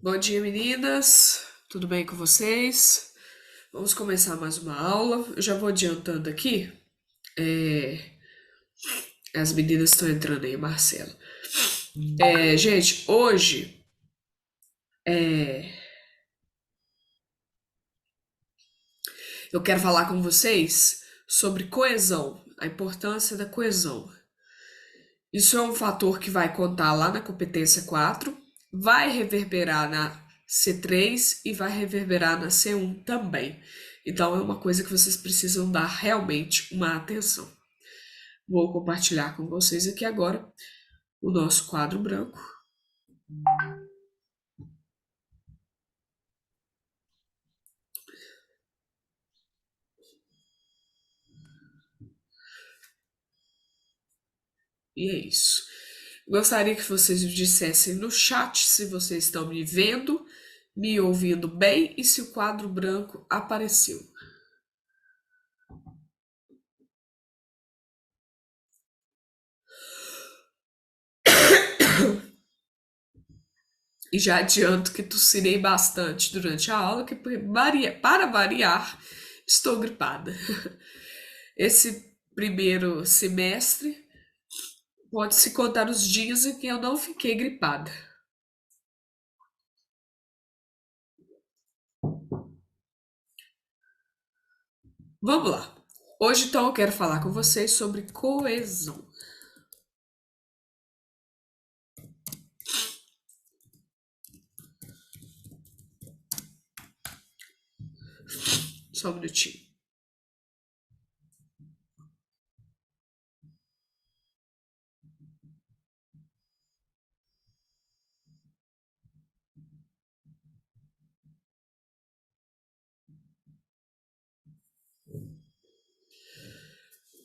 Bom dia, meninas. Tudo bem com vocês? Vamos começar mais uma aula. Eu já vou adiantando aqui. é, As meninas estão entrando aí, Marcela. Gente, hoje é, eu quero falar com vocês sobre coesão, a importância da coesão. Isso é um fator que vai contar lá na competência 4, vai reverberar na C3 e vai reverberar na C1 também. Então é uma coisa que vocês precisam dar realmente uma atenção. Vou compartilhar com vocês aqui agora o nosso quadro branco. E é isso. Gostaria que vocês me dissessem no chat se vocês estão me vendo, me ouvindo bem e se o quadro branco apareceu. E já adianto que tossirei bastante durante a aula, que para variar, estou gripada. Esse primeiro semestre pode-se contar os dias em que eu não fiquei gripada. Vamos lá. Hoje, então, eu quero falar com vocês sobre coesão. Só um minutinho.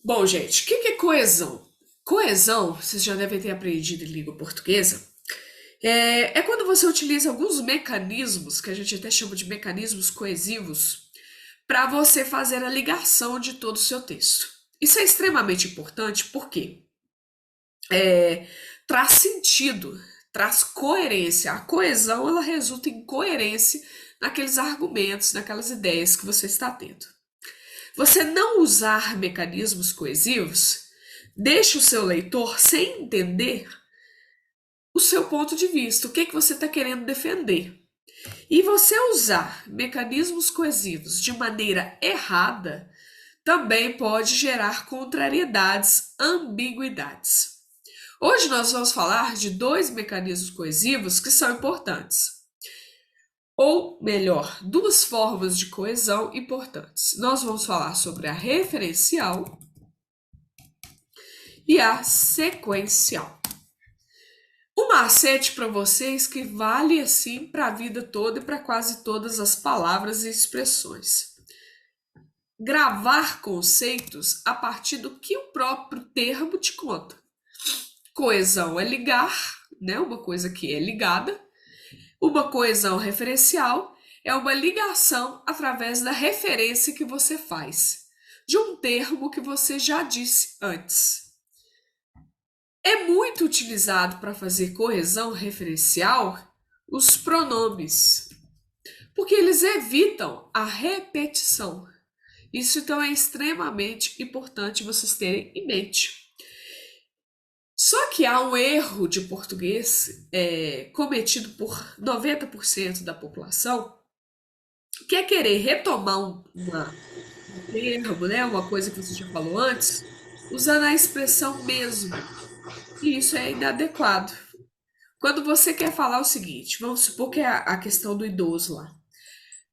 Bom, gente, o que é coesão? Coesão, vocês já devem ter aprendido em língua portuguesa, é quando você utiliza alguns mecanismos, que a gente até chama de mecanismos coesivos, para você fazer a ligação de todo o seu texto. Isso é extremamente importante porque é, traz sentido, traz coerência. A coesão, ela resulta em coerência naqueles argumentos, naquelas ideias que você está tendo. Você não usar mecanismos coesivos deixa o seu leitor sem entender o seu ponto de vista, o que que você está querendo defender. E você usar mecanismos coesivos de maneira errada também pode gerar contrariedades, ambiguidades. Hoje nós vamos falar de dois mecanismos coesivos que são importantes. Ou melhor, duas formas de coesão importantes. Nós vamos falar sobre a referencial e a sequencial. Um macete para vocês que vale assim para a vida toda e para quase todas as palavras e expressões. Gravar conceitos a partir do que o próprio termo te conta. Coesão é ligar, né? Uma coisa que é ligada. Uma coesão referencial é uma ligação através da referência que você faz de um termo que você já disse antes. É muito utilizado para fazer coesão referencial os pronomes, porque eles evitam a repetição. Isso então é extremamente importante vocês terem em mente. Só que há um erro de português cometido por 90% da população, que é querer retomar um termo, né, uma coisa que você já falou antes, usando a expressão mesmo. E isso é inadequado. Quando você quer falar o seguinte, vamos supor que é a questão do idoso lá.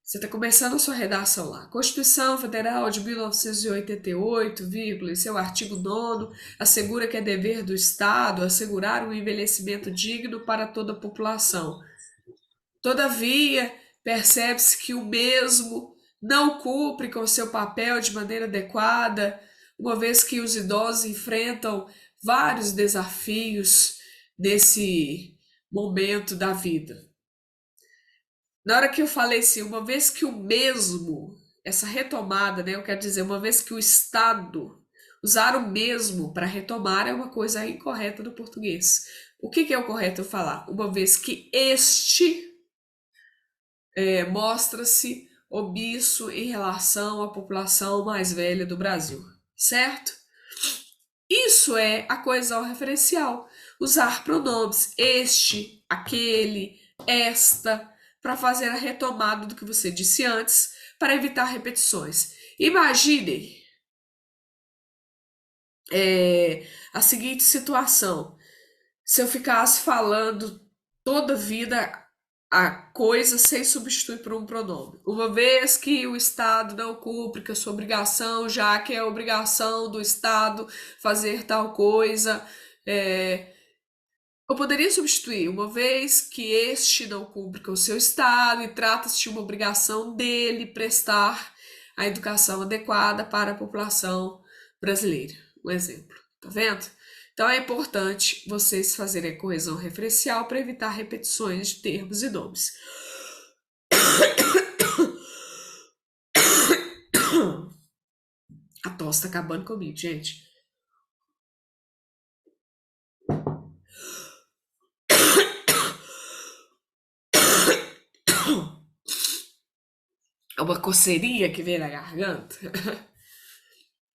Você está começando a sua redação lá. Constituição Federal de 1988, vírgula, e seu artigo 9º assegura que é dever do Estado assegurar um envelhecimento digno para toda a população. Todavia, percebe-se que o mesmo não cumpre com seu papel de maneira adequada, uma vez que os idosos enfrentam vários desafios nesse momento da vida. Na hora que eu falei assim, uma vez que o mesmo, essa retomada, né, eu quero dizer, uma vez que o Estado usar o mesmo para retomar é uma coisa incorreta no português. O que é o correto eu falar? Uma vez que este mostra-se omisso em relação à população mais velha do Brasil, certo? Isso é a coesão referencial. Usar pronomes este, aquele, esta, para fazer a retomada do que você disse antes, para evitar repetições. Imaginem a seguinte situação: se eu ficasse falando toda a vida a coisa sem substituir por um pronome. Uma vez que o Estado não cumpre com a sua obrigação, já que é obrigação do Estado fazer tal coisa, eu poderia substituir, uma vez que este não cumpre com o seu Estado e trata-se de uma obrigação dele prestar a educação adequada para a população brasileira. Um exemplo, tá vendo? Então é importante vocês fazerem a correção referencial para evitar repetições de termos e nomes. A tosse tá acabando comigo, gente. É uma coceirinha que vem na garganta.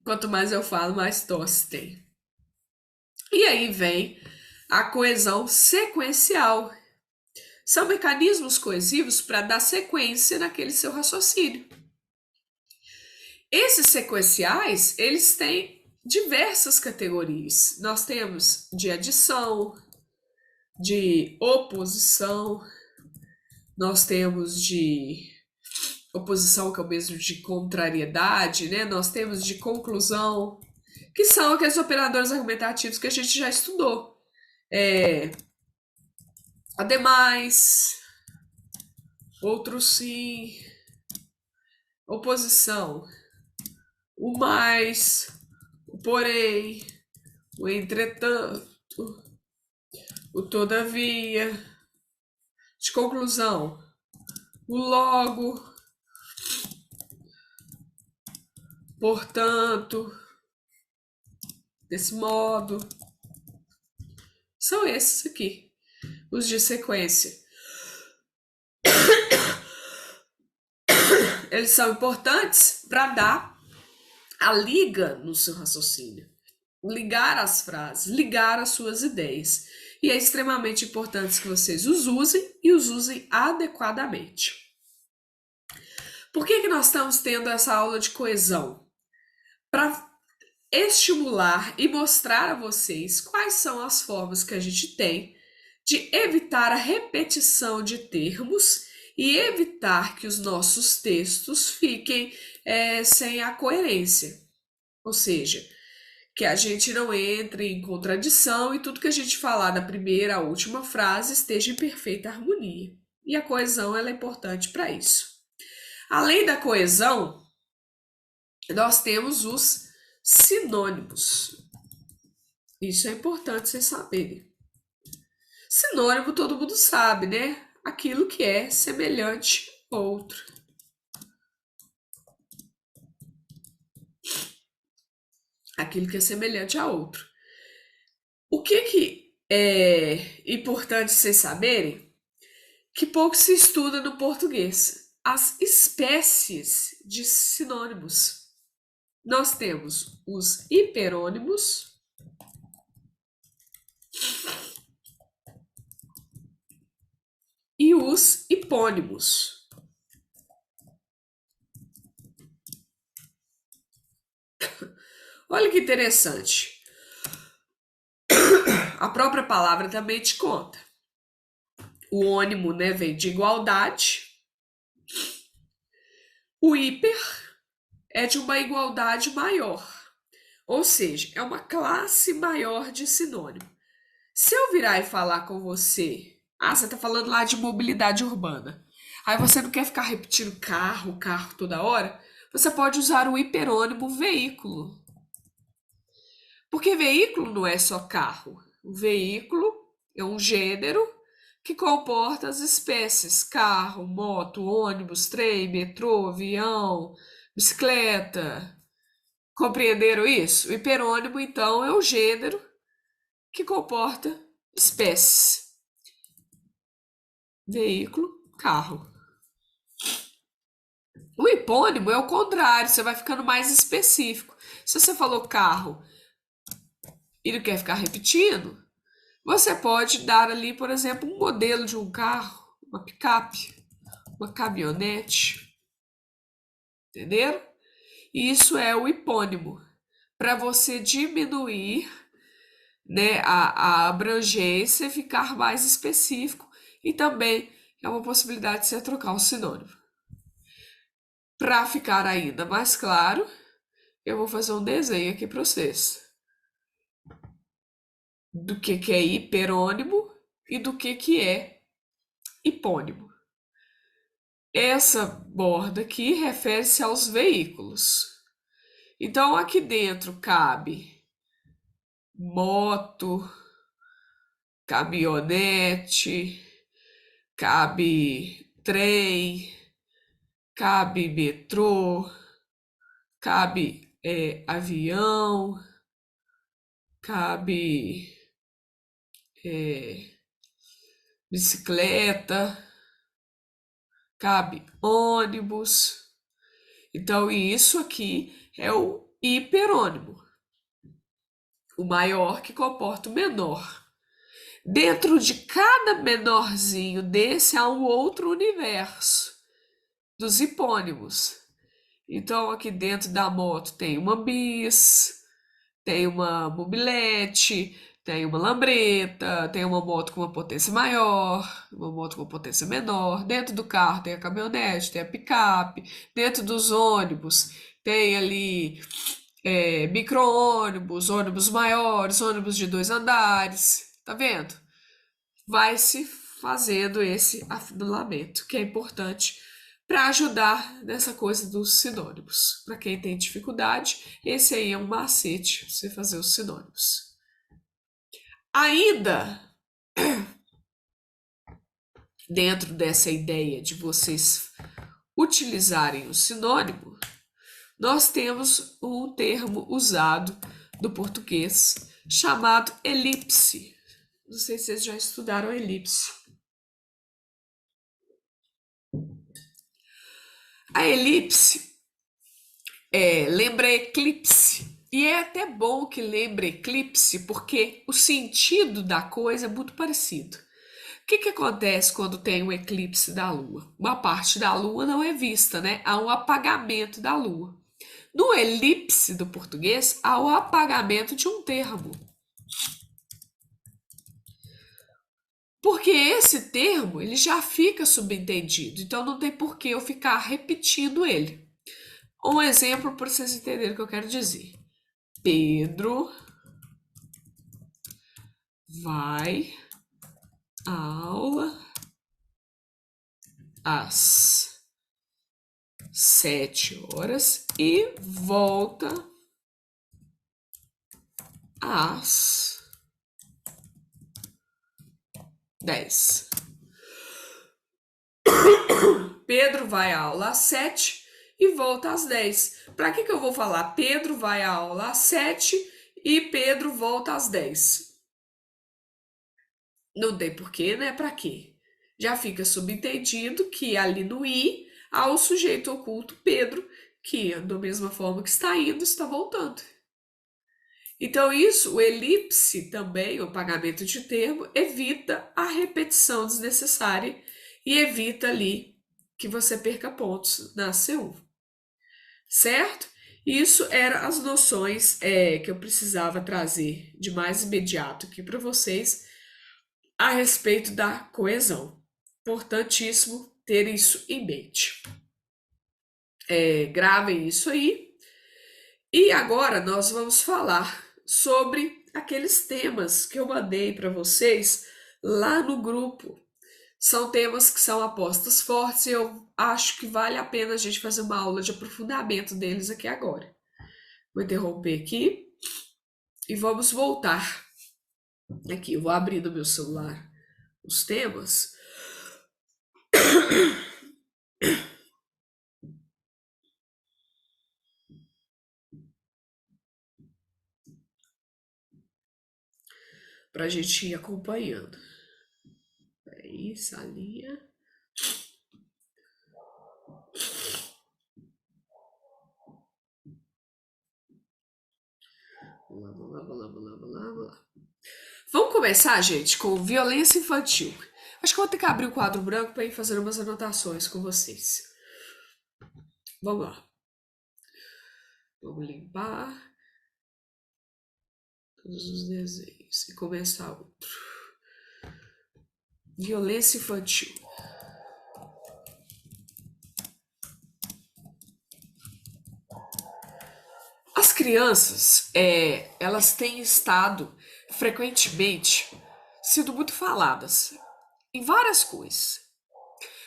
Quanto mais eu falo, mais tosse tem. E aí vem a coesão sequencial. São mecanismos coesivos para dar sequência naquele seu raciocínio. Esses sequenciais, eles têm diversas categorias. Nós temos de adição, de oposição, nós temos de oposição, que é o mesmo de contrariedade, né? Nós temos de conclusão, que são aqueles operadores argumentativos que a gente já estudou. Ademais, outro sim, oposição, o mais, o porém, o entretanto, o todavia, de conclusão, o logo, portanto, desse modo. São esses aqui, os de sequência. Eles são importantes para dar a liga no seu raciocínio, ligar as frases, ligar as suas ideias. E é extremamente importante que vocês os usem e os usem adequadamente. Por que nós estamos tendo essa aula de coesão? Para estimular e mostrar a vocês quais são as formas que a gente tem de evitar a repetição de termos e evitar que os nossos textos fiquem sem a coerência. Ou seja, que a gente não entre em contradição e tudo que a gente falar da primeira à última frase esteja em perfeita harmonia. E a coesão ela é importante para isso. Além da coesão, nós temos os sinônimos. Isso é importante vocês saberem. Sinônimo todo mundo sabe, né? Aquilo que é semelhante a outro. Aquilo que é semelhante a outro. O que é importante vocês saberem? Que pouco se estuda no português. As espécies de sinônimos. Nós temos os hiperônimos e os hipônimos. Olha que interessante. A própria palavra também te conta. O ônimo, né, vem de igualdade. O hiper é de uma igualdade maior. Ou seja, é uma classe maior de sinônimo. Se eu virar e falar com você, você tá falando lá de mobilidade urbana. Aí você não quer ficar repetindo carro, carro toda hora? Você pode usar o hiperônimo veículo. Porque veículo não é só carro. O veículo é um gênero que comporta as espécies carro, moto, ônibus, trem, metrô, avião, bicicleta. Compreenderam isso? O hiperônimo, então, é o gênero que comporta espécies. Veículo, carro. O hipônimo é o contrário, você vai ficando mais específico. Se você falou carro e não quer ficar repetindo, você pode dar ali, por exemplo, um modelo de um carro, uma picape, uma caminhonete, entenderam? Isso é o hipônimo, para você diminuir, né, a abrangência e ficar mais específico. E também é uma possibilidade de você trocar um sinônimo. Para ficar ainda mais claro, eu vou fazer um desenho aqui para vocês do que é hiperônimo e do que é hipônimo. Essa borda aqui refere-se aos veículos. Então, aqui dentro cabe moto, caminhonete, cabe trem, cabe metrô, cabe avião, cabe bicicleta, cabe ônibus. Então, isso aqui é o hiperônimo, o maior que comporta o menor. Dentro de cada menorzinho desse há um outro universo dos hipônimos. Então, aqui dentro da moto tem uma bis, tem uma mobilete, tem uma lambreta, tem uma moto com uma potência maior, uma moto com potência menor. Dentro do carro tem a caminhonete, tem a picape. Dentro dos ônibus tem ali micro-ônibus, ônibus maiores, ônibus de 2 andares. Tá vendo? Vai se fazendo esse afunilamento, que é importante para ajudar nessa coisa dos sinônimos. Para quem tem dificuldade, esse aí é um macete, você fazer os sinônimos. Ainda dentro dessa ideia de vocês utilizarem o sinônimo, nós temos um termo usado do português chamado elipse. Não sei se vocês já estudaram elipse. A elipse lembra eclipse. E é até bom que lembre eclipse, porque o sentido da coisa é muito parecido. O que acontece quando tem um eclipse da Lua? Uma parte da Lua não é vista, né? Há um apagamento da Lua. No elipse do português, há o apagamento de um termo. Porque esse termo, ele já fica subentendido, então não tem por que eu ficar repetindo ele. Um exemplo para vocês entenderem o que eu quero dizer. Pedro vai à aula às 7 horas e volta às 10. Pedro vai à aula às 7 e volta às 10. Para que eu vou falar Pedro vai à aula às 7 e Pedro volta às 10? Não tem porquê, né? Para quê? Já fica subentendido que ali no i há o sujeito oculto Pedro, que da mesma forma que está indo, está voltando. Então, isso, o elipse também, o pagamento de termo, evita a repetição desnecessária e evita ali que você perca pontos na C1, certo? Isso eram as noções que eu precisava trazer de mais imediato aqui para vocês a respeito da coesão. Importantíssimo ter isso em mente. Gravem isso aí. E agora nós vamos falar sobre aqueles temas que eu mandei para vocês lá no grupo. São temas que são apostas fortes e eu acho que vale a pena a gente fazer uma aula de aprofundamento deles aqui agora. Vou interromper aqui e vamos voltar. Aqui, eu vou abrir no meu celular os temas. Para a gente ir acompanhando. Peraí, salinha. Vamos começar, gente, com violência infantil. Acho que eu vou ter que abrir o quadro branco para ir fazendo umas anotações com vocês. Vamos lá. Vamos limpar todos os desenhos e começar outro. Violência infantil. As crianças, elas têm estado frequentemente sido muito faladas em várias coisas.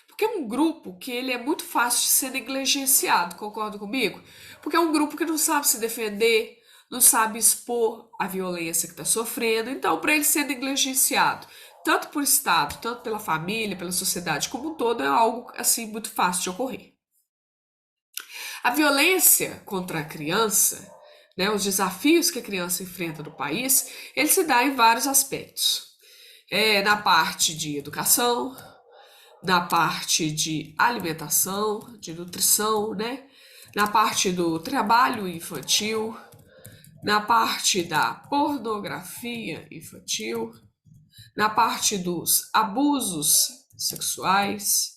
Porque é um grupo que ele é muito fácil de ser negligenciado, concorda comigo? Porque é um grupo que não sabe se defender, não sabe expor a violência que está sofrendo. Então, para ele ser negligenciado, tanto por Estado, tanto pela família, pela sociedade como um todo, é algo assim muito fácil de ocorrer. A violência contra a criança, né, os desafios que a criança enfrenta no país, ele se dá em vários aspectos. Na parte de educação, na parte de alimentação, de nutrição, né? Na parte do trabalho infantil, na parte da pornografia infantil, na parte dos abusos sexuais.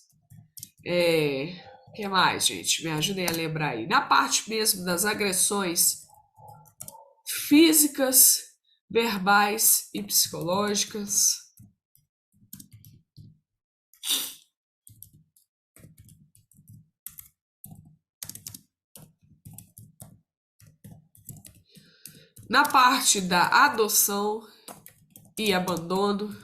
O que mais, gente? Me ajudem a lembrar aí. Na parte mesmo das agressões físicas, verbais e psicológicas. Na parte da adoção e abandono.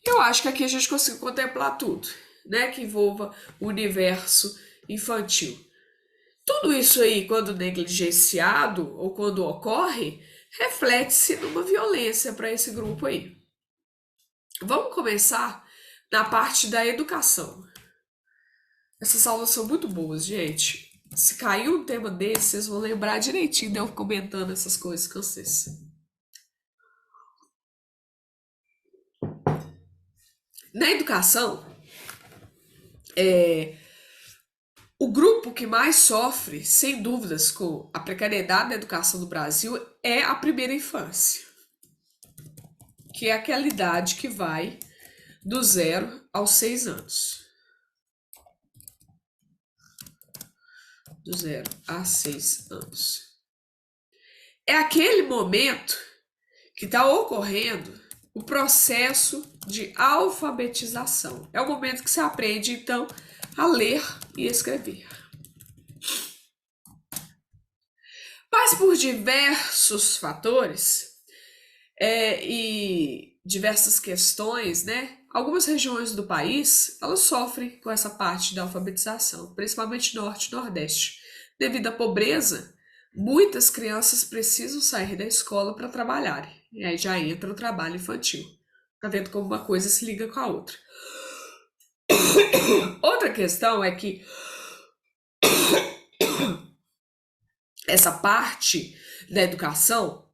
Eu acho que aqui a gente conseguiu contemplar tudo, né? Que envolva o universo infantil. Tudo isso aí, quando negligenciado ou quando ocorre, reflete-se numa violência para esse grupo aí. Vamos começar na parte da educação. Essas aulas são muito boas, gente. Se caiu um tema desse, vocês vão lembrar direitinho de eu comentando essas coisas com vocês. Na educação, o grupo que mais sofre, sem dúvidas, com a precariedade da educação no Brasil é a primeira infância, que é aquela idade que vai do 0 aos 6 anos. Do 0 a 6 anos. É aquele momento que está ocorrendo o processo de alfabetização. É o momento que se aprende, então, a ler e escrever. Mas por diversos fatores e diversas questões, né? Algumas regiões do país, elas sofrem com essa parte da alfabetização, principalmente Norte e Nordeste. Devido à pobreza, muitas crianças precisam sair da escola para trabalharem. E aí já entra o trabalho infantil. Tá vendo como uma coisa se liga com a outra. Outra questão é que essa parte da educação,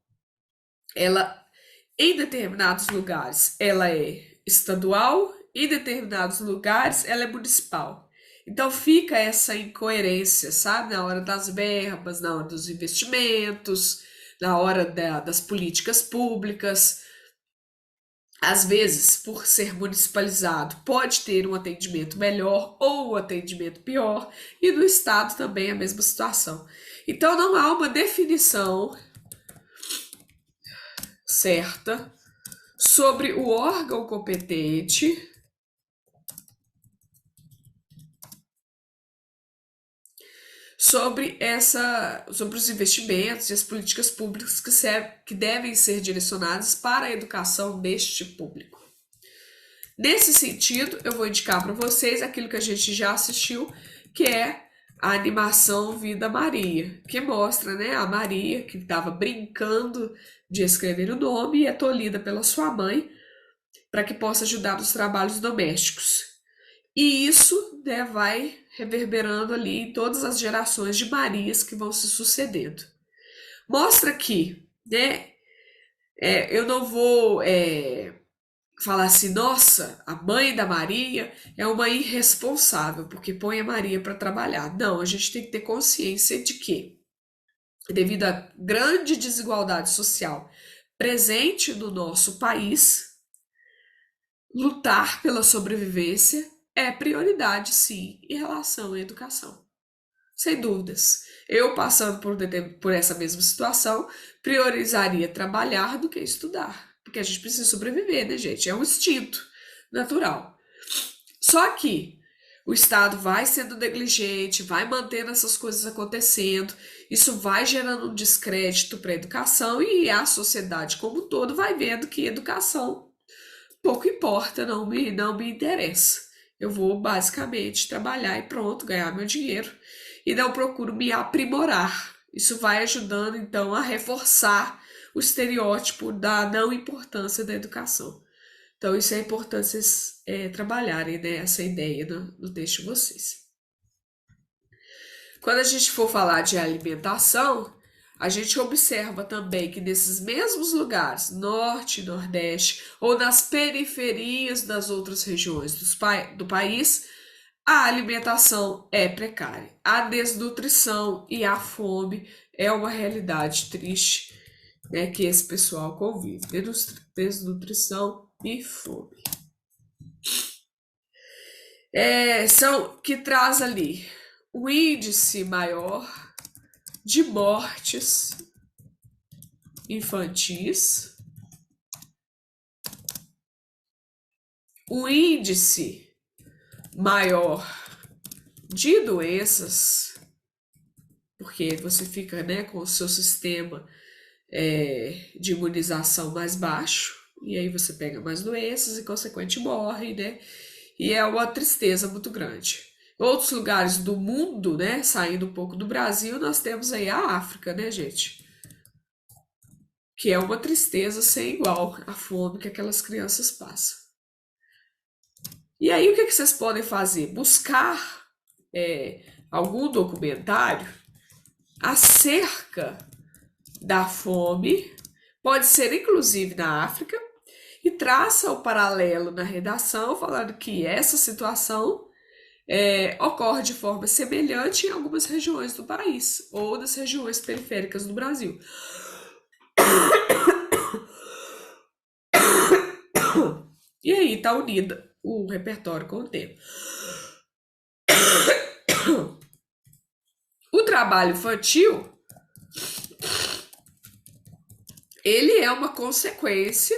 ela, em determinados lugares, ela é estadual, em determinados lugares, ela é municipal. Então fica essa incoerência, sabe? Na hora das verbas, na hora dos investimentos, na hora das políticas públicas. Às vezes, por ser municipalizado, pode ter um atendimento melhor ou um atendimento pior, e no estado também é a mesma situação. Então, não há uma definição certa sobre o órgão competente sobre os investimentos e as políticas públicas que devem ser direcionadas para a educação deste público. Nesse sentido, eu vou indicar para vocês aquilo que a gente já assistiu, que é a animação Vida Maria, que mostra, né, a Maria que estava brincando de escrever o nome e é tolhida pela sua mãe para que possa ajudar nos trabalhos domésticos. E isso, né, vai reverberando ali em todas as gerações de Marias que vão se sucedendo. Mostra que, né, eu não vou falar assim, nossa, a mãe da Maria é uma irresponsável porque põe a Maria para trabalhar. Não, a gente tem que ter consciência de que devido à grande desigualdade social presente no nosso país, lutar pela sobrevivência é prioridade, sim, em relação à educação. Sem dúvidas. Eu, passando por essa mesma situação, priorizaria trabalhar do que estudar. Porque a gente precisa sobreviver, né, gente? É um instinto natural. Só que o Estado vai sendo negligente, vai mantendo essas coisas acontecendo, isso vai gerando um descrédito para a educação e a sociedade como um todo vai vendo que educação pouco importa, não me interessa. Eu vou basicamente trabalhar e pronto, ganhar meu dinheiro e não procuro me aprimorar. Isso vai ajudando então a reforçar o estereótipo da não importância da educação. Então, isso é importante vocês trabalharem, né, essa ideia no texto de vocês. Quando a gente for falar de alimentação, a gente observa também que nesses mesmos lugares, norte, nordeste, ou nas periferias das outras regiões do país, a alimentação é precária. A desnutrição e a fome é uma realidade triste, né, que esse pessoal convive. Desnutrição e fome. São que traz ali um índice maior de mortes infantis, um índice maior de doenças, porque você fica, né, com o seu sistema de imunização mais baixo, e aí você pega mais doenças e, consequentemente, morre, né? E é uma tristeza muito grande. Outros lugares do mundo, né, saindo um pouco do Brasil, nós temos aí a África, né, gente? Que é uma tristeza sem igual a fome que aquelas crianças passam. E aí, o que vocês podem fazer? Buscar algum documentário acerca da fome, pode ser inclusive na África, e traça o paralelo na redação, falando que essa situação ocorre de forma semelhante em algumas regiões do país, ou nas regiões periféricas do Brasil. E aí está unido o repertório com o tema. O trabalho infantil, ele é uma consequência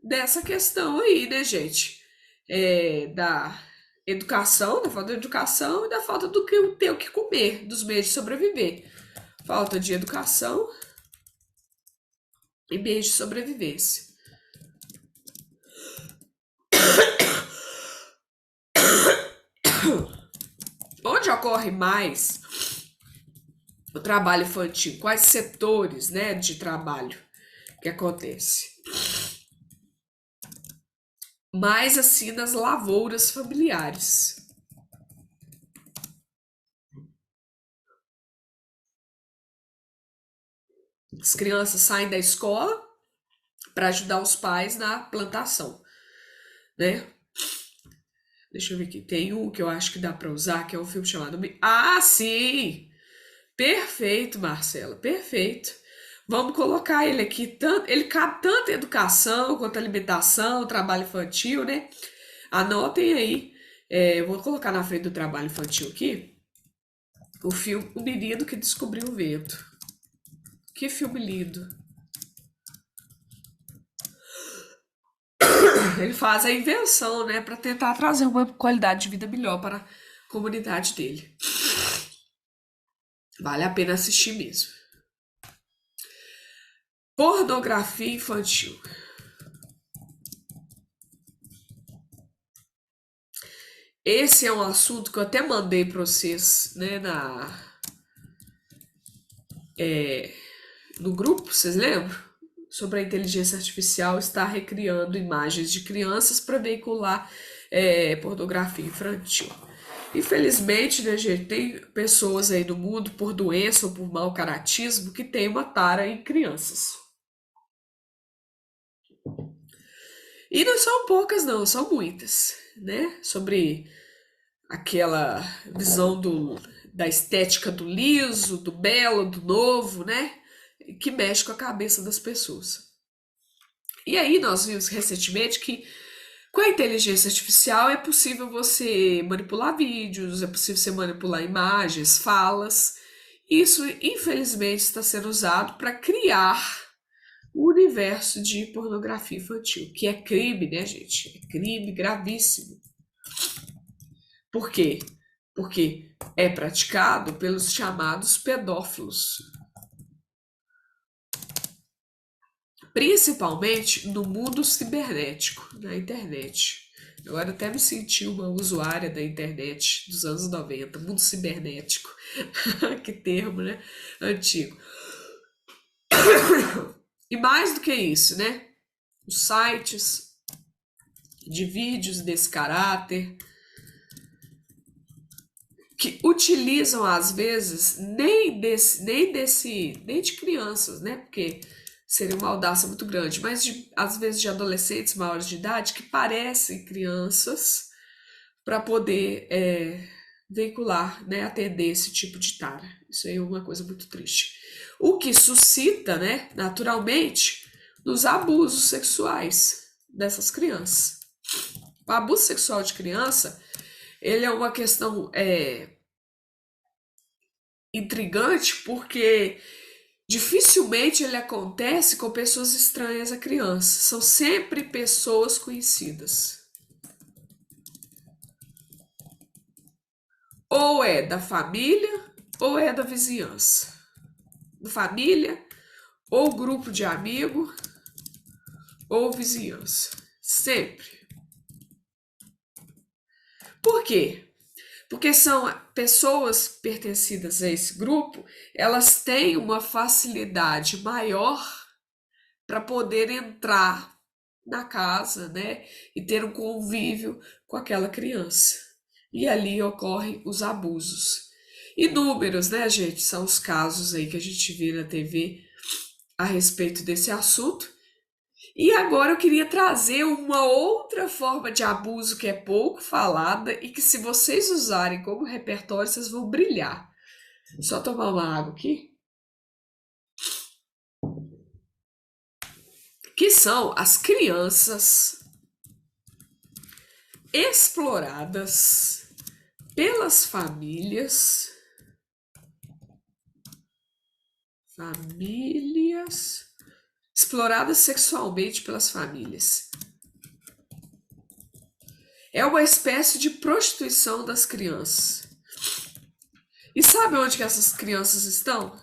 dessa questão aí, né, gente? Da educação, da falta de educação e da falta do que ter o que comer, dos meios de sobreviver. Falta de educação e meios de sobrevivência. Onde ocorre mais o trabalho infantil? Quais setores, né, de trabalho que acontece? Mais assim nas lavouras familiares. As crianças saem da escola para ajudar os pais na plantação, né? Deixa eu ver aqui. Tem um que eu acho que dá para usar, que é um filme chamado... Ah, sim! Perfeito, Marcela, perfeito. Vamos colocar ele aqui. Ele cabe tanto em educação quanto alimentação, trabalho infantil, né? Anotem aí. Eu vou colocar na frente do trabalho infantil aqui o filme O Menino que Descobriu o Vento. Que filme lindo. Ele faz a invenção, né, para tentar trazer uma qualidade de vida melhor para a comunidade dele. Vale a pena assistir mesmo. Pornografia infantil. Esse é um assunto que eu até mandei para vocês, né, no grupo, vocês lembram? Sobre a inteligência artificial estar recriando imagens de crianças para veicular pornografia infantil. Infelizmente, né, gente, tem pessoas aí no mundo, por doença ou por mau caratismo, que tem uma tara em crianças. E não são poucas, não, são muitas, né? Sobre aquela visão da estética do liso, do belo, do novo, né? Que mexe com a cabeça das pessoas. E aí nós vimos recentemente que com a inteligência artificial é possível você manipular vídeos, é possível você manipular imagens, falas. Isso, infelizmente, está sendo usado para criar o universo de pornografia infantil, que é crime, né, gente? É crime gravíssimo. Por quê? Porque é praticado pelos chamados pedófilos, principalmente no mundo cibernético, na internet. Agora até me senti uma usuária da internet dos anos 90, mundo cibernético. Que termo, né? Antigo. E mais do que isso, né? Os sites de vídeos desse caráter, que utilizam às vezes nem de crianças, né? Porque seria uma audácia muito grande, mas às vezes de adolescentes maiores de idade que parecem crianças para poder veicular, né, atender esse tipo de tara. Isso aí é uma coisa muito triste. O que suscita, né, naturalmente, nos abusos sexuais dessas crianças. O abuso sexual de criança, ele é uma questão intrigante porque dificilmente ele acontece com pessoas estranhas à criança. São sempre pessoas conhecidas. Ou é da família ou é da vizinhança. Da família, ou grupo de amigo, ou vizinhança. Sempre. Por quê? Porque são pessoas pertencidas a esse grupo, elas têm uma facilidade maior para poder entrar na casa, né, e ter um convívio com aquela criança. E ali ocorrem os abusos. Inúmeros, né, gente? São os casos aí que a gente vê na TV a respeito desse assunto. E agora eu queria trazer uma outra forma de abuso que é pouco falada e que, se vocês usarem como repertório, vocês vão brilhar. Só tomar uma água aqui. Que são as crianças exploradas pelas famílias exploradas sexualmente pelas famílias. É uma espécie de prostituição das crianças. E sabe onde que essas crianças estão?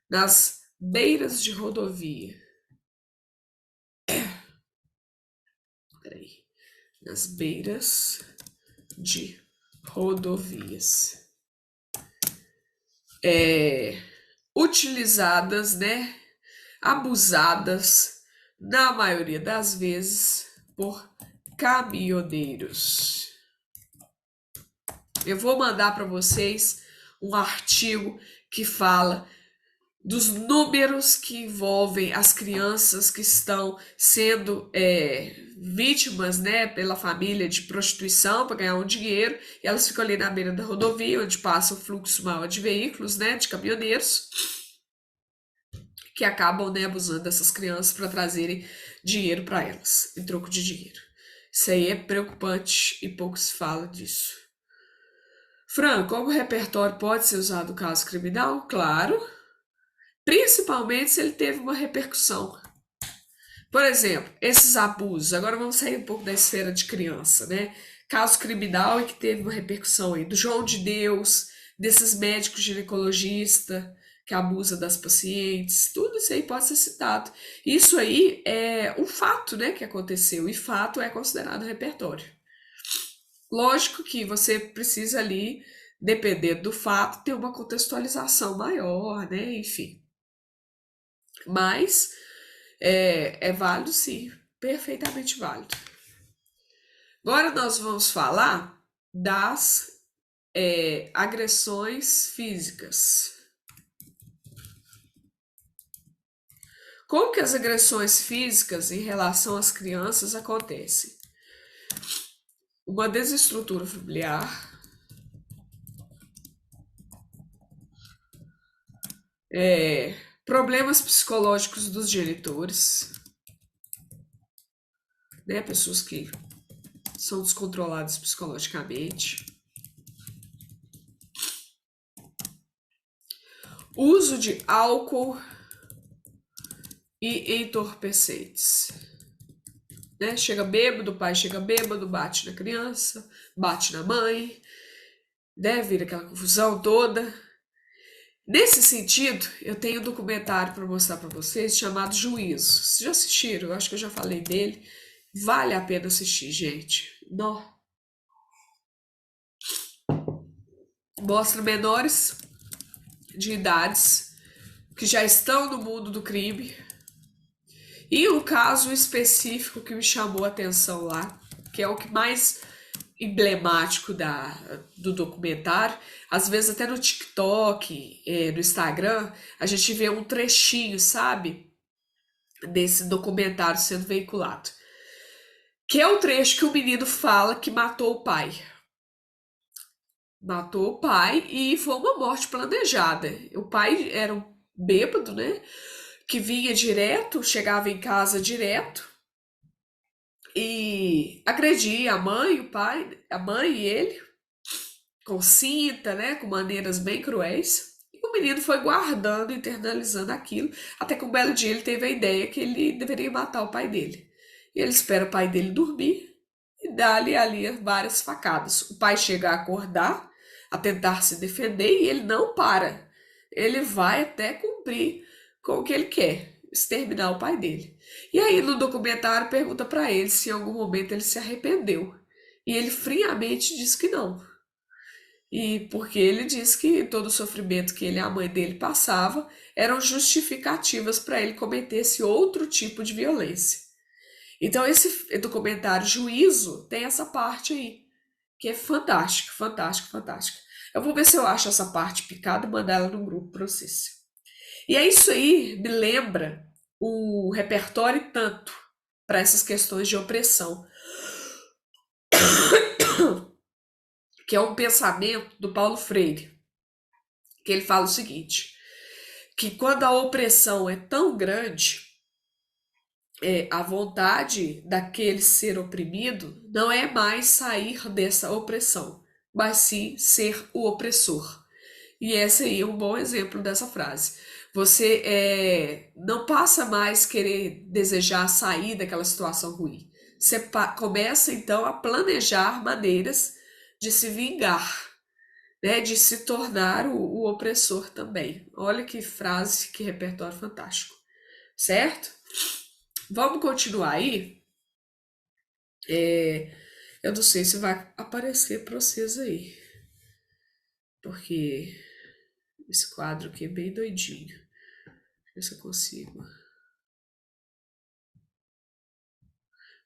Nas beiras de rodovia. Peraí. Nas beiras de rodovias. Utilizadas, né? Abusadas, na maioria das vezes, por caminhoneiros. Eu vou mandar para vocês um artigo que fala dos números que envolvem as crianças que estão sendo vítimas, né, pela família de prostituição para ganhar um dinheiro, e elas ficam ali na beira da rodovia, onde passa o fluxo maior de veículos, né, de caminhoneiros, que acabam, né, abusando dessas crianças para trazerem dinheiro para elas, em troco de dinheiro. Isso aí é preocupante e pouco se fala disso. Fran, como o repertório pode ser usado no caso criminal? Claro, principalmente se ele teve uma repercussão. Por exemplo, esses abusos, agora vamos sair um pouco da esfera de criança, né? Caso criminal e que teve uma repercussão aí do João de Deus, desses médicos ginecologistas que abusa das pacientes, tudo isso aí pode ser citado. Isso aí é um fato, né, que aconteceu, e fato é considerado repertório. Lógico que você precisa ali, dependendo do fato, ter uma contextualização maior, né, enfim. Mas é válido, sim, perfeitamente válido. Agora nós vamos falar das agressões físicas. Como que as agressões físicas em relação às crianças acontecem? Uma desestrutura familiar, É, problemas psicológicos dos genitores, né? Pessoas que são descontroladas psicologicamente. Uso de álcool e entorpecentes. Né? Chega bêbado, o pai chega bêbado, bate na criança, bate na mãe, né? Vira aquela confusão toda. Nesse sentido, eu tenho um documentário para mostrar para vocês chamado Juízo. Vocês já assistiram? Eu acho que eu já falei dele. Vale a pena assistir, gente. Nó. Mostra menores de idades que já estão no mundo do crime. E o caso específico que me chamou a atenção lá, que é o que mais emblemático do documentário, às vezes até no TikTok, no Instagram, a gente vê um trechinho, sabe, desse documentário sendo veiculado. Que é o trecho que o menino fala que matou o pai. Matou o pai e foi uma morte planejada. O pai era um bêbado, né? Que vinha direto, chegava em casa direto e agredia a mãe, o pai, a mãe e ele, com cinta, né? Com maneiras bem cruéis. E o menino foi guardando, internalizando aquilo, até que um belo dia ele teve a ideia que ele deveria matar o pai dele. E ele espera o pai dele dormir e dá-lhe ali várias facadas. O pai chega a acordar, a tentar se defender e ele não para. Ele vai até cumprir com o que ele quer, exterminar o pai dele. E aí no documentário pergunta para ele se em algum momento ele se arrependeu. E ele friamente diz que não. E porque ele diz que todo o sofrimento que ele e a mãe dele passava eram justificativas para ele cometer esse outro tipo de violência. Então, esse documentário Juízo tem essa parte aí, que é fantástica, fantástica, fantástica. Eu vou ver se eu acho essa parte picada e mandar ela no grupo para vocês. E é isso aí, me lembra o repertório e tanto para essas questões de opressão, que é um pensamento do Paulo Freire, que ele fala o seguinte, que quando a opressão é tão grande, a vontade daquele ser oprimido não é mais sair dessa opressão, mas sim ser o opressor. E esse aí é um bom exemplo dessa frase. Você não passa mais querer desejar sair daquela situação ruim. Você começa então a planejar maneiras de se vingar, né, de se tornar o opressor também. Olha que frase, que repertório fantástico, certo? Vamos continuar aí? É, eu não sei se vai aparecer para vocês aí, porque esse quadro aqui é bem doidinho. Deixa eu ver se eu consigo.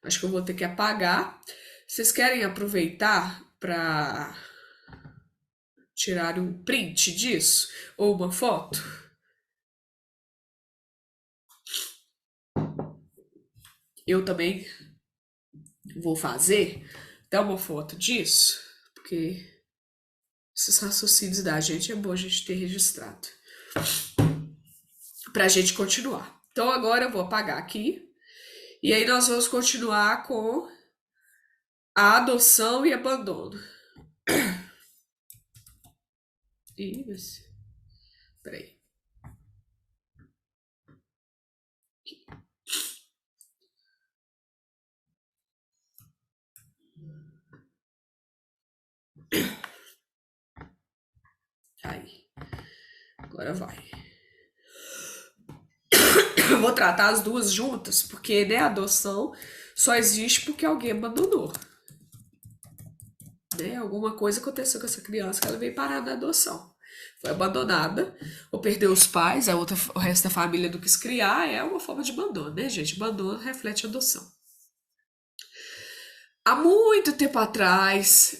Acho que eu vou ter que apagar. Vocês querem aproveitar para tirar um print disso? Ou uma foto? Eu também vou fazer até uma foto disso, porque esses raciocínios da gente é bom a gente ter registrado. Pra gente continuar. Então agora eu vou apagar aqui. E aí nós vamos continuar com a adoção e abandono. Isso. Peraí. Aí. Agora vai. Eu vou tratar as duas juntas, porque, né, a adoção só existe porque alguém abandonou. Né? Alguma coisa aconteceu com essa criança que ela veio parar na adoção. Foi abandonada, ou perdeu os pais, o resto da família não quis criar, é uma forma de abandono, né, gente? Abandono reflete adoção. Há muito tempo atrás,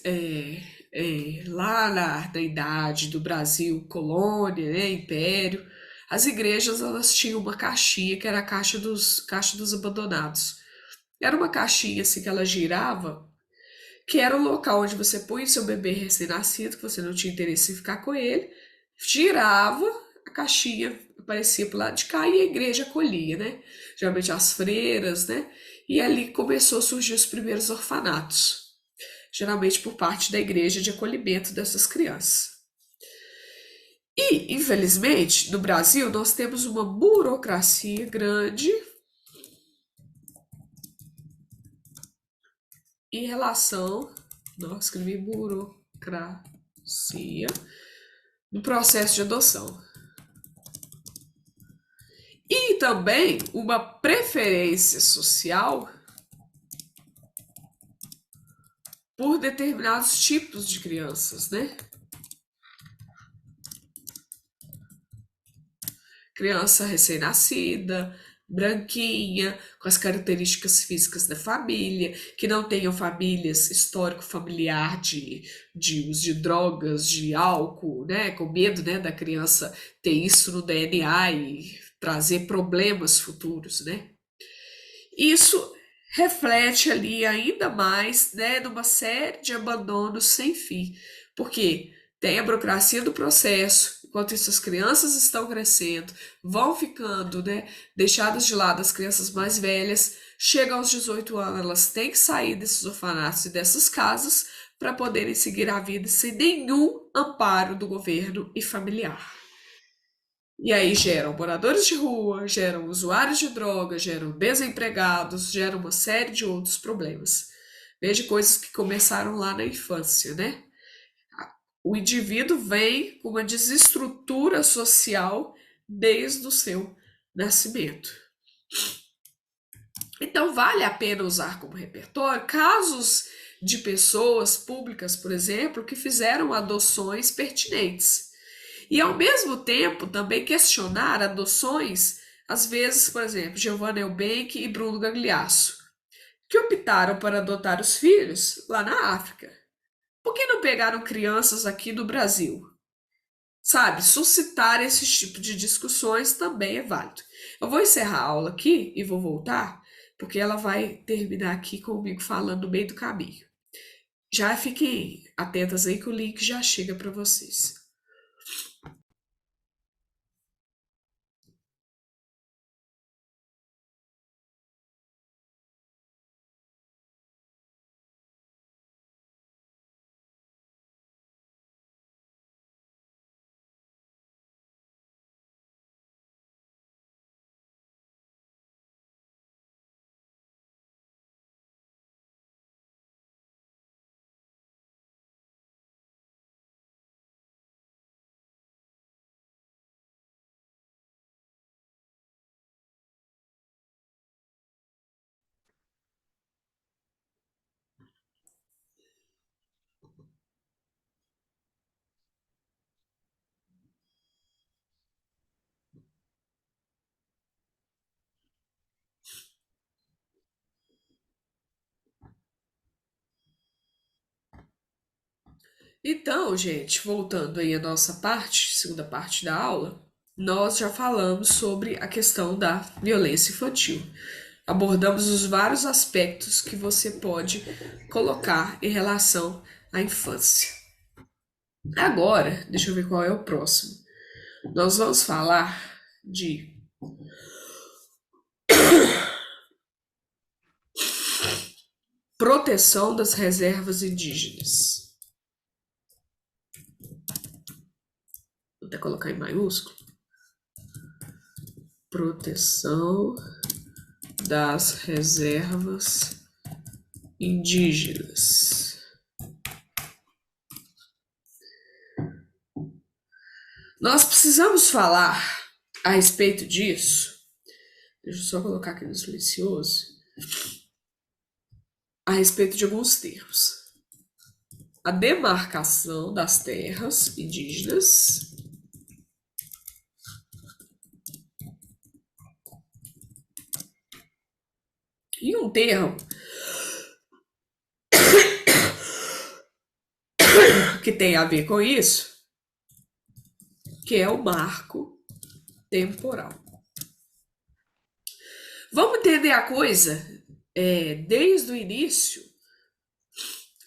lá na idade do Brasil, colônia, né, império, as igrejas elas tinham uma caixinha que era a caixa dos abandonados. Era uma caixinha assim que ela girava, que era o local onde você põe o seu bebê recém-nascido, que você não tinha interesse em ficar com ele, girava, a caixinha aparecia pro lado de cá e a igreja acolhia, né? Geralmente as freiras, né? E ali começou a surgir os primeiros orfanatos, geralmente por parte da igreja de acolhimento dessas crianças. E, infelizmente, no Brasil, nós temos uma burocracia grande em relação. Não, escrevi burocracia no processo de adoção. E também uma preferência social por determinados tipos de crianças, né? Criança recém-nascida, branquinha, com as características físicas da família, que não tenham famílias, histórico familiar de uso de drogas, de álcool, né? Com medo, né, da criança ter isso no DNA e trazer problemas futuros, né? Isso reflete ali ainda mais, né, numa série de abandonos sem fim, porque tem a burocracia do processo, enquanto isso as crianças estão crescendo, vão ficando, né, deixadas de lado as crianças mais velhas, chegam aos 18 anos, elas têm que sair desses orfanatos e dessas casas para poderem seguir a vida sem nenhum amparo do governo e familiar. E aí geram moradores de rua, geram usuários de drogas, geram desempregados, geram uma série de outros problemas. Veja coisas que começaram lá na infância, né? O indivíduo vem com uma desestrutura social desde o seu nascimento. Então, vale a pena usar como repertório casos de pessoas públicas, por exemplo, que fizeram adoções pertinentes. E, ao mesmo tempo, também questionar adoções, às vezes, por exemplo, Giovanna Eubank e Bruno Gagliasso, que optaram por adotar os filhos lá na África. Por que não pegaram crianças aqui do Brasil? Sabe, suscitar esse tipo de discussões também é válido. Eu vou encerrar a aula aqui e vou voltar, porque ela vai terminar aqui comigo falando no meio do caminho. Já fiquem atentas aí que o link já chega para vocês. Então, gente, voltando aí à nossa parte, segunda parte da aula, nós já falamos sobre a questão da violência infantil. Abordamos os vários aspectos que você pode colocar em relação à infância. Agora, deixa eu ver qual é o próximo. Nós vamos falar de proteção das reservas indígenas. Vou até colocar em maiúsculo. Proteção das reservas indígenas. Nós precisamos falar a respeito disso. Deixa eu só colocar aqui no silencioso. A respeito de alguns termos. A demarcação das terras indígenas. E um termo que tem a ver com isso, que é o marco temporal. Vamos entender a coisa desde o início,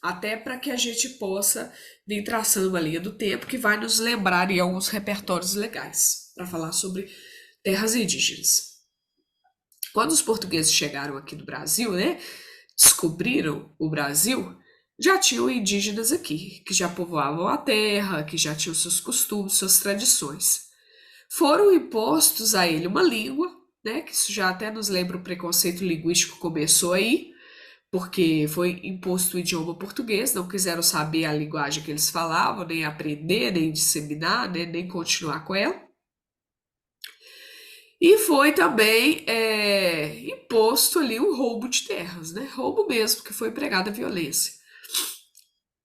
até para que a gente possa vir traçando uma linha do tempo que vai nos lembrar em alguns repertórios legais. para falar sobre terras indígenas. Quando os portugueses chegaram aqui no Brasil, né, descobriram o Brasil, já tinham indígenas aqui, que já povoavam a terra, que já tinham seus costumes, suas tradições. Foram impostos a ele uma língua, né, que isso já até nos lembra o preconceito linguístico que começou aí, porque foi imposto o idioma português, não quiseram saber a linguagem que eles falavam, nem aprender, nem disseminar, né, nem continuar com ela. E foi também imposto ali o roubo de terras, né? Roubo mesmo, que foi empregada a violência.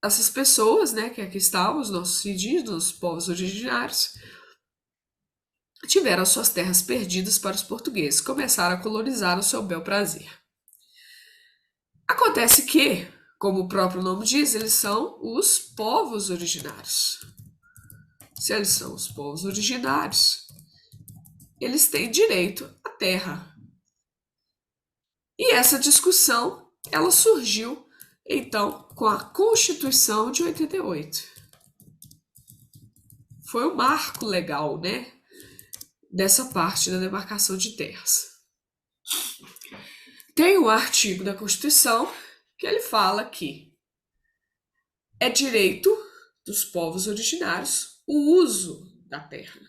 Essas pessoas, né, que aqui estavam, os nossos indígenas, os povos originários, tiveram suas terras perdidas para os portugueses, começaram a colonizar no seu bel prazer. Acontece que, como o próprio nome diz, eles são os povos originários. Se eles são os povos originários, eles têm direito à terra. E essa discussão, ela surgiu, então, com a Constituição de 88. Foi um marco legal, né, dessa parte da demarcação de terras. Tem um artigo da Constituição que ele fala que é direito dos povos originários o uso da terra.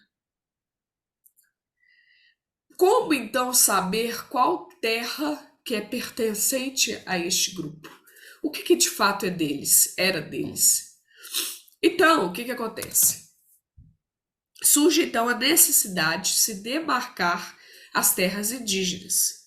Como então saber qual terra que é pertencente a este grupo? O que de fato é deles, era deles? Então, o que acontece? Surge então a necessidade de se demarcar as terras indígenas.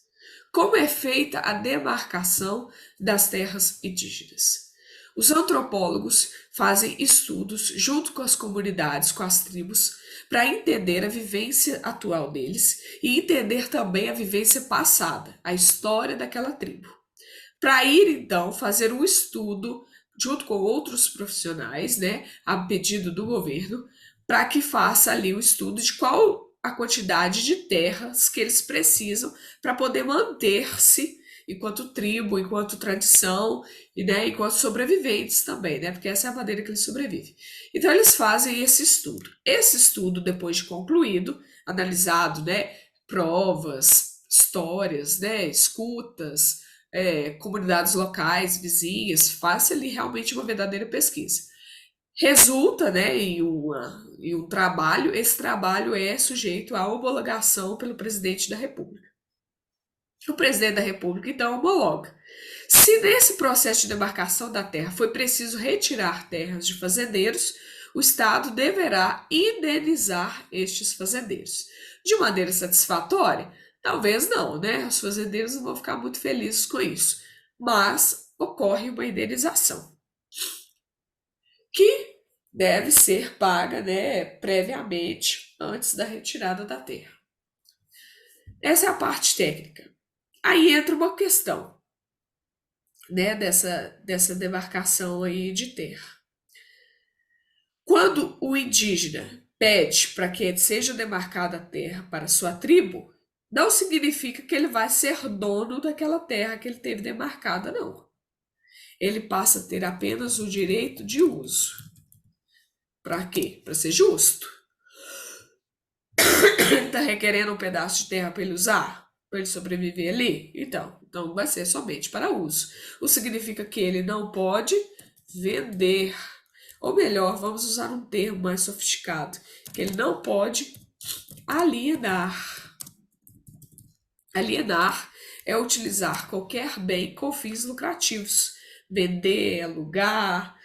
Como é feita a demarcação das terras indígenas? Os antropólogos fazem estudos junto com as comunidades, com as tribos, para entender a vivência atual deles e entender também a vivência passada, a história daquela tribo. Para ir então fazer um estudo junto com outros profissionais, né, a pedido do governo, para que faça ali o estudo de qual a quantidade de terras que eles precisam para poder manter-se enquanto tribo, enquanto tradição e, né, enquanto sobreviventes também, né, porque essa é a maneira que eles sobrevivem. Então eles fazem esse estudo. Esse estudo, depois de concluído, analisado, né, provas, histórias, né, escutas, comunidades locais, vizinhas, faz ali realmente uma verdadeira pesquisa. Resulta, né, em um trabalho, esse trabalho é sujeito à homologação pelo presidente da República. O presidente da República, então, homologa. Se nesse processo de demarcação da terra foi preciso retirar terras de fazendeiros, o Estado deverá indenizar estes fazendeiros. De maneira satisfatória? Talvez não, né? Os fazendeiros não vão ficar muito felizes com isso. Mas ocorre uma indenização que deve ser paga, né, previamente, antes da retirada da terra. Essa é a parte técnica. Aí entra uma questão, né, dessa demarcação aí de terra. Quando o indígena pede para que seja demarcada a terra para sua tribo, não significa que ele vai ser dono daquela terra que ele teve demarcada, não. Ele passa a ter apenas o direito de uso. Para quê? Para ser justo. Ele está requerendo um pedaço de terra para ele usar? Para ele sobreviver ali? Então vai ser somente para uso. O que significa que ele não pode vender. Ou melhor, vamos usar um termo mais sofisticado, que ele não pode alienar. Alienar é utilizar qualquer bem com fins lucrativos. Vender, alugar,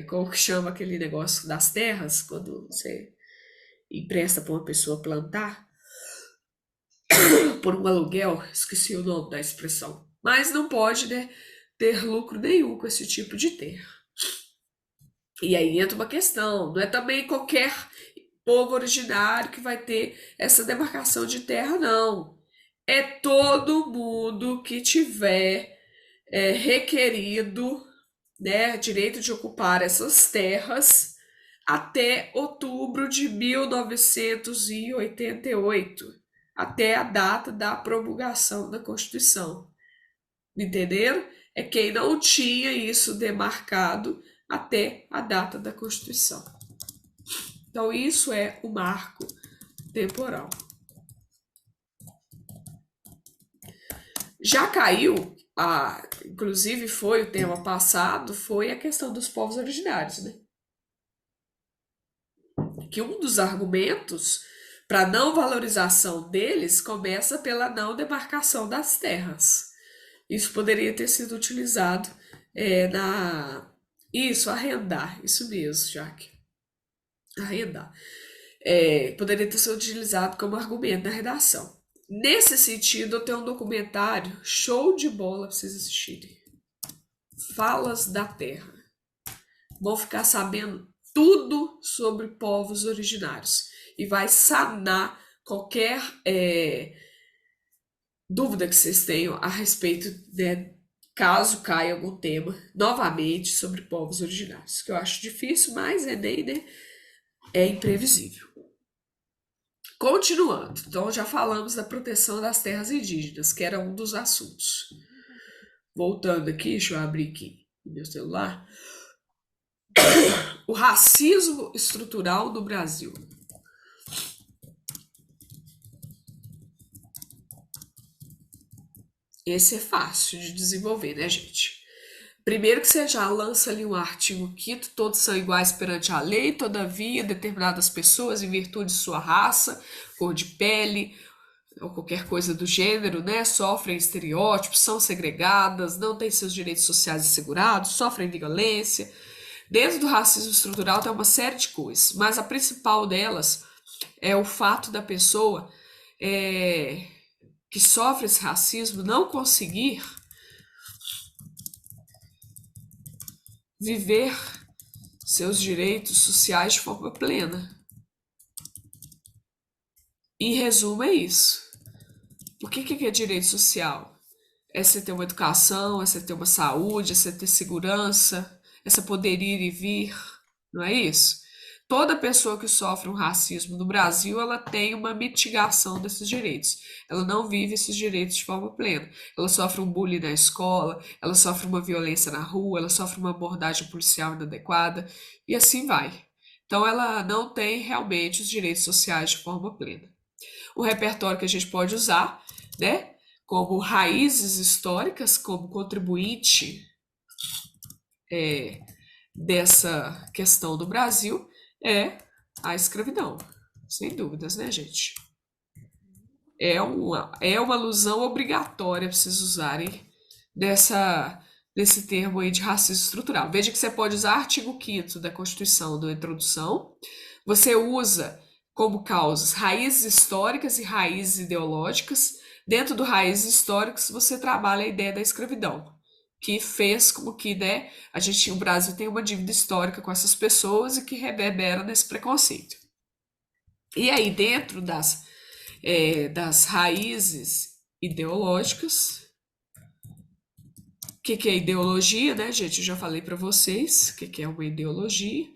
como que chama aquele negócio das terras, quando você empresta para uma pessoa plantar, por um aluguel, esqueci o nome da expressão. Mas não pode, né, ter lucro nenhum com esse tipo de terra. E aí entra uma questão, não é também qualquer povo originário que vai ter essa demarcação de terra, não. É todo mundo que tiver requerido, né, direito de ocupar essas terras até outubro de 1988, até a data da promulgação da Constituição. Entenderam? É quem não tinha isso demarcado até a data da Constituição. Então, isso é o marco temporal. Já caiu, inclusive foi o tema passado, foi a questão dos povos originários, né? Que um dos argumentos para não valorização deles começa pela não demarcação das terras. Isso poderia ter sido utilizado na. Isso, arrendar, isso mesmo, Jaque. Arrendar. Poderia ter sido utilizado como argumento na redação. Nesse sentido, eu tenho um documentário show de bola para vocês assistirem. Falas da Terra. Vão ficar sabendo tudo sobre povos originários e vai sanar qualquer dúvida que vocês tenham a respeito, né, caso caia algum tema novamente sobre povos originários, que eu acho difícil, mas Enem, né, é imprevisível. Continuando, então já falamos da proteção das terras indígenas, que era um dos assuntos. Voltando aqui, deixa eu abrir aqui no meu celular. O racismo estrutural no Brasil. Esse é fácil de desenvolver, né, gente? Primeiro que você já lança ali um artigo 5º, todos são iguais perante a lei, todavia determinadas pessoas, em virtude de sua raça, cor de pele, ou qualquer coisa do gênero, né, sofrem estereótipos, são segregadas, não têm seus direitos sociais assegurados, sofrem violência. Dentro do racismo estrutural tem uma série de coisas, mas a principal delas é o fato da pessoa que sofre esse racismo não conseguir viver seus direitos sociais de forma plena. Em resumo, é isso. O que é direito social? É você ter uma educação, é você ter uma saúde, é você ter segurança, é você poder ir e vir, não é isso? Toda pessoa que sofre um racismo no Brasil, ela tem uma mitigação desses direitos. Ela não vive esses direitos de forma plena. Ela sofre um bullying na escola, ela sofre uma violência na rua, ela sofre uma abordagem policial inadequada e assim vai. Então ela não tem realmente os direitos sociais de forma plena. O repertório que a gente pode usar, né, como raízes históricas, como contribuinte dessa questão do Brasil, é a escravidão. Sem dúvidas, né, gente? É uma alusão obrigatória para vocês usarem desse termo aí de racismo estrutural. Veja que você pode usar artigo 5º da Constituição, da introdução. Você usa como causas raízes históricas e raízes ideológicas. Dentro do raízes históricas, você trabalha a ideia da escravidão, que fez com que, né, o Brasil tem uma dívida histórica com essas pessoas e que reverbera nesse preconceito. E aí, dentro das raízes ideológicas, o que é ideologia, né, gente? Eu já falei para vocês o que é uma ideologia.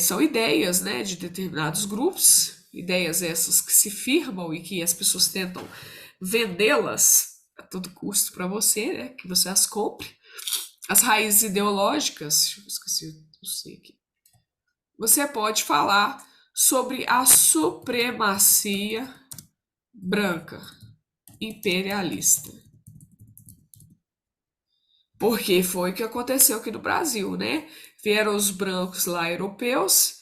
São ideias, né, de determinados grupos, ideias essas que se firmam e que as pessoas tentam vendê-las a todo custo para você, né, que você as compre. As raízes ideológicas, esqueci, não sei aqui. Você pode falar sobre a supremacia branca imperialista. Porque foi o que aconteceu aqui no Brasil, né? Vieram os brancos lá europeus,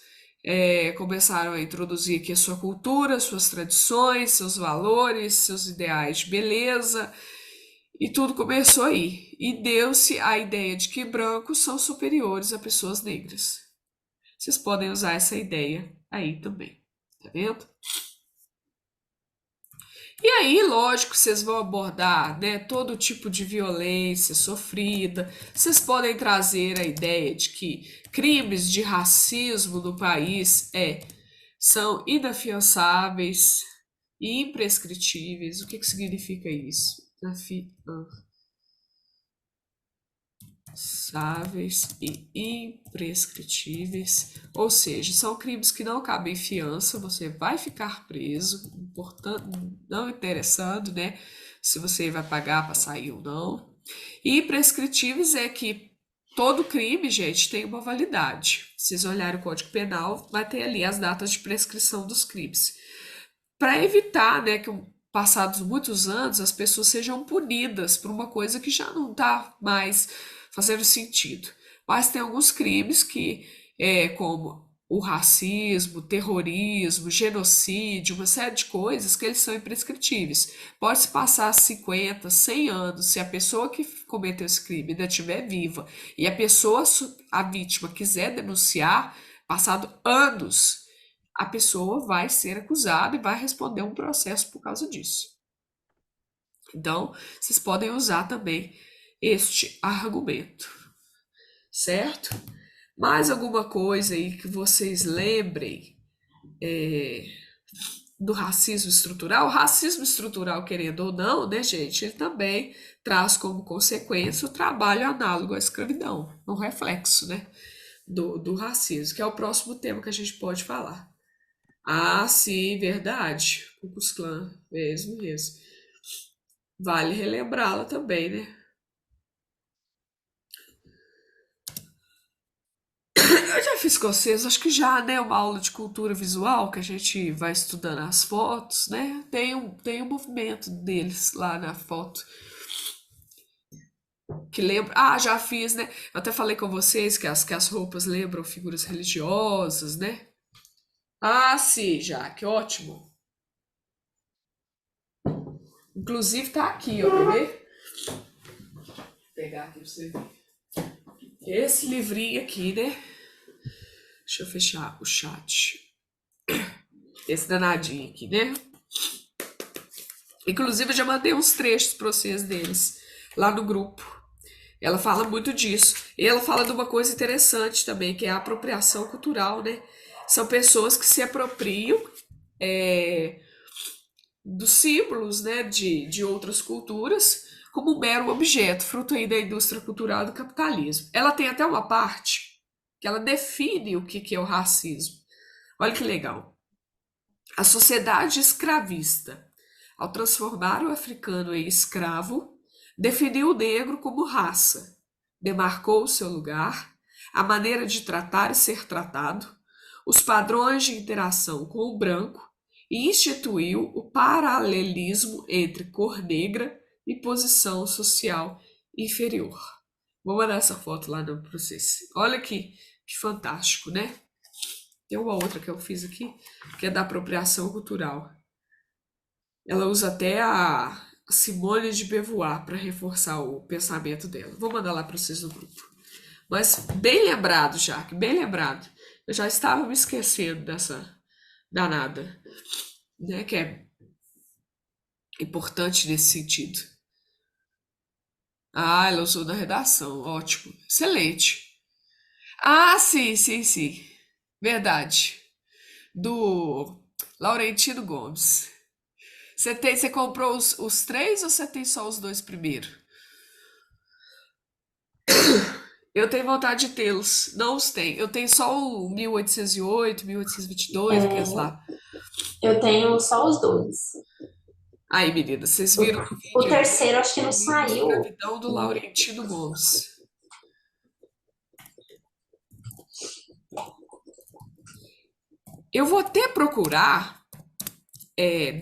começaram a introduzir aqui a sua cultura, suas tradições, seus valores, seus ideais de beleza, e tudo começou aí. E deu-se a ideia de que brancos são superiores a pessoas negras. Vocês podem usar essa ideia aí também, tá vendo? E aí, lógico, vocês vão abordar, né, todo tipo de violência sofrida. Vocês podem trazer a ideia de que crimes de racismo no país são inafiançáveis e imprescritíveis. O que significa isso? Inafiançáveis e imprescritíveis, ou seja, são crimes que não cabem fiança, você vai ficar preso, não interessando, né, se você vai pagar para sair ou não. E imprescritíveis é que todo crime, gente, tem uma validade. Se vocês olharem o Código Penal, vai ter ali as datas de prescrição dos crimes. Para evitar, né, que passados muitos anos as pessoas sejam punidas por uma coisa que já não está mais fazendo sentido. Mas tem alguns crimes que, como o racismo, terrorismo, genocídio, uma série de coisas que eles são imprescritíveis. Pode se passar 50, 100 anos, se a pessoa que cometeu esse crime ainda estiver viva e a pessoa, a vítima, quiser denunciar, passado anos, a pessoa vai ser acusada e vai responder um processo por causa disso. Então, vocês podem usar também este argumento, certo? Mais alguma coisa aí que vocês lembrem do racismo estrutural? O racismo estrutural, querendo ou não, né, gente, ele também traz como consequência o trabalho análogo à escravidão, um reflexo, né, do racismo, que é o próximo tema que a gente pode falar. Ah, sim, verdade. Ku Klux Klan, mesmo, mesmo. Vale relembrá-la também, né? Eu já fiz com vocês, acho que já, né? Uma aula de cultura visual que a gente vai estudando as fotos, né? Tem um movimento deles lá na foto que lembra. Ah, já fiz, né? Eu até falei com vocês que as roupas lembram figuras religiosas, né? Ah, sim, já, que ótimo. Inclusive tá aqui, ó, quer ver? Vou pegar aqui pra você ver. Esse livrinho aqui, né? Deixa eu fechar o chat. Esse danadinho aqui, né? Inclusive, eu já mandei uns trechos para vocês deles lá no grupo. Ela fala muito disso. E ela fala de uma coisa interessante também, que é a apropriação cultural, né? São pessoas que se apropriam é, dos símbolos, né, de outras culturas como um mero objeto, fruto aí da indústria cultural do capitalismo. Ela tem até uma parte que ela define o que é o racismo. Olha que legal. A sociedade escravista, ao transformar o africano em escravo, definiu o negro como raça, demarcou o seu lugar, a maneira de tratar e ser tratado, os padrões de interação com o branco e instituiu o paralelismo entre cor negra e posição social inferior. Vou mandar essa foto lá para vocês. Olha que fantástico, né? Tem uma outra que eu fiz aqui, que é da apropriação cultural. Ela usa até a Simone de Beauvoir para reforçar o pensamento dela. Vou mandar lá para vocês no grupo. Mas bem lembrado, Jaque, bem lembrado. Eu já estava me esquecendo dessa danada, né? Que é importante nesse sentido. Ah, ela usou na redação. Ótimo. Excelente. Ah, sim, sim, sim. Verdade. Do Laurentino Gomes. Você comprou os três ou você tem só os dois primeiros? Eu tenho vontade de tê-los. Não os tenho. Eu tenho só o 1808, 1822, aqueles É, lá. eu tenho só os dois. Aí, meninas, vocês O, viram no o vídeo aí, terceiro acho que não o livro saiu. Escravidão do Laurentino Gomes. Eu vou até procurar.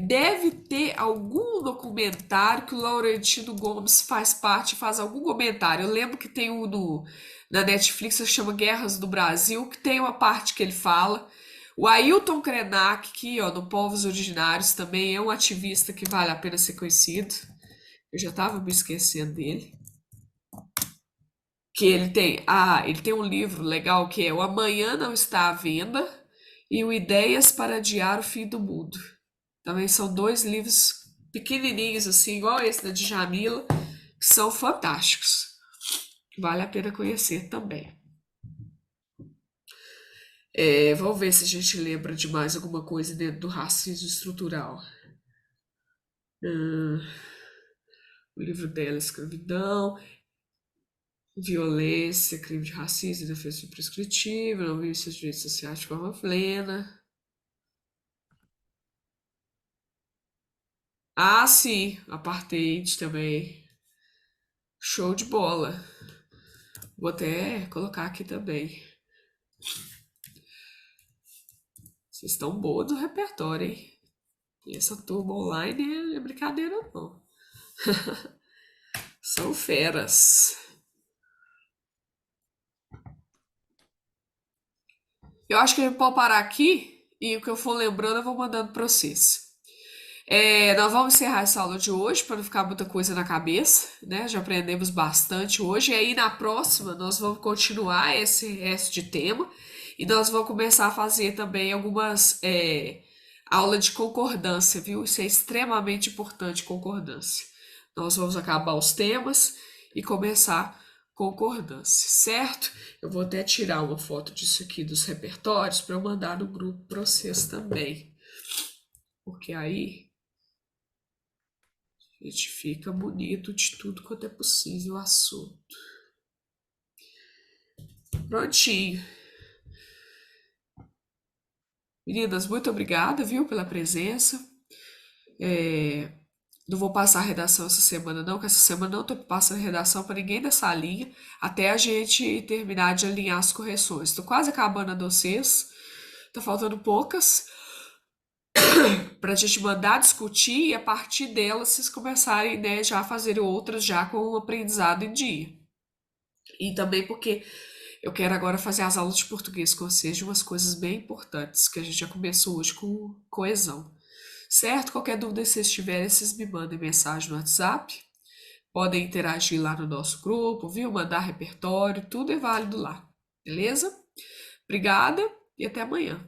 Deve ter algum documentário que o Laurentino Gomes faz parte, faz algum comentário. Eu lembro que tem um na Netflix que chama Guerras do Brasil, que tem uma parte que ele fala. O Ailton Krenak, que ó, no Povos Originários, também é um ativista que vale a pena ser conhecido. Eu já estava me esquecendo dele. Que ele tem um livro legal que é O Amanhã Não Está à Venda e o Ideias para Adiar o Fim do Mundo. Também são dois livros pequenininhos, assim, igual esse da Djamila, que são fantásticos. Vale a pena conhecer também. Vamos ver se a gente lembra de mais alguma coisa dentro do racismo estrutural. Hum, o livro dela, Escravidão, Violência, Crime de Racismo e Defesa Imprescritível, Não vive seus direitos sociais de forma plena. Ah, sim, Apartheid também. Show de bola. Vou até colocar aqui também. Vocês estão boas no repertório, hein? E essa turma online não é brincadeira, não. São feras. Eu acho que a gente pode parar aqui e o que eu for lembrando eu vou mandando para vocês. Nós vamos encerrar essa aula de hoje para não ficar muita coisa na cabeça, né? Já aprendemos bastante hoje. E aí na próxima nós vamos continuar esse resto de tema e nós vamos começar a fazer também algumas aulas de concordância, viu? Isso é extremamente importante, concordância. Nós vamos acabar os temas e começar concordância, certo? Eu vou até tirar uma foto disso aqui dos repertórios para eu mandar no grupo para vocês também. Porque aí a gente fica bonito de tudo quanto é possível o assunto. Prontinho. Meninas, muito obrigada, viu, pela presença. Não vou passar a redação essa semana, não, que essa semana não tô passando redação para ninguém dessa linha, até a gente terminar de alinhar as correções. Tô quase acabando a vocês, tá faltando poucas, pra gente mandar discutir e a partir delas vocês começarem, né, já a fazerem outras já com o aprendizado em dia. E também porque eu quero agora fazer as aulas de português com vocês de umas coisas bem importantes que a gente já começou hoje com coesão. Certo? Qualquer dúvida que vocês tiverem, vocês me mandem mensagem no WhatsApp. Podem interagir lá no nosso grupo, viu? Mandar repertório, tudo é válido lá. Beleza? Obrigada e até amanhã.